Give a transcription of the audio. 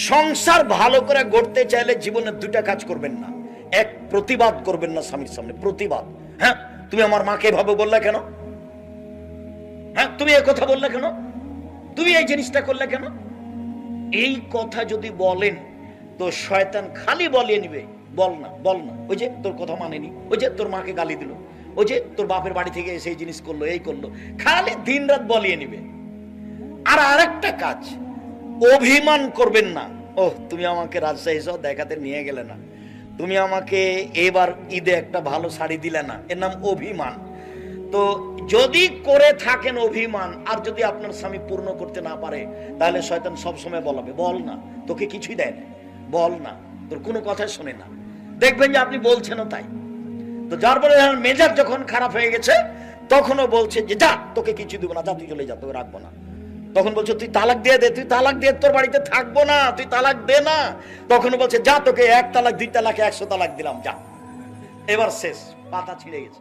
সংসার ভালো করে গড়তে চাইলে জীবনে দুটা কাজ করবেন না। এক, প্রতিবাদ করবেন না স্বামীর সামনে, প্রতিবাদ। হ্যাঁ, তুমি আমার মাকে এভাবে বললে কেন? হ্যাঁ, তুমি এই কথা বললে কেন? তুমি এই জিনিসটা করলে কেন? এই কথা যদি বলেন তো শয়তান খালি বলিয়ে নিবে, বল না বল না, ওই যে তোর কথা মানেনি, ওই যে তোর মাকে গালি দিল, ওই যে তোর বাপের বাড়ি থেকে এসে এই জিনিস করলো, এই করলো, খালি দিন রাত বলিয়ে নিবে। আর আরেকটা কাজ, অভিমান করবেন না। ওহ, তুমি আমাকে রাজশাহী সহ দেখাতে নিয়ে গেলে না, তুমি আমাকে এবার ঈদে একটা ভালো শাড়ি দিলে না, এর নাম অভিমান। তো যদি করে থাকেন অভিমান, আর যদি আপনার স্বামী পূর্ণ করতে না পারে, তাহলে শয়তান সবসময় বলাবে, বল না, তোকে কিছুই দেয় না, বল না, তোর কোনো কথাই শোনে না। দেখবেন যে আপনি বলছেনও তাই। তো যার ফলে মেজাজ যখন খারাপ হয়ে গেছে, তখনও বলছে যে যা, তোকে কিছু দিব না, যা, তুই চলে যা, তোকে রাখবো না। তখন বলছে তুই তালাক দিয়ে দে, তুই তালাক দিয়ে তোর বাড়িতে থাকবো না, তুই তালাক দে না। তখনও বলছে যা, তোকে 1 তালাক 2 তালাক 100 তালাক দিলাম, যা। এবার শেষ, পাতা ছিঁড়ে গেছে।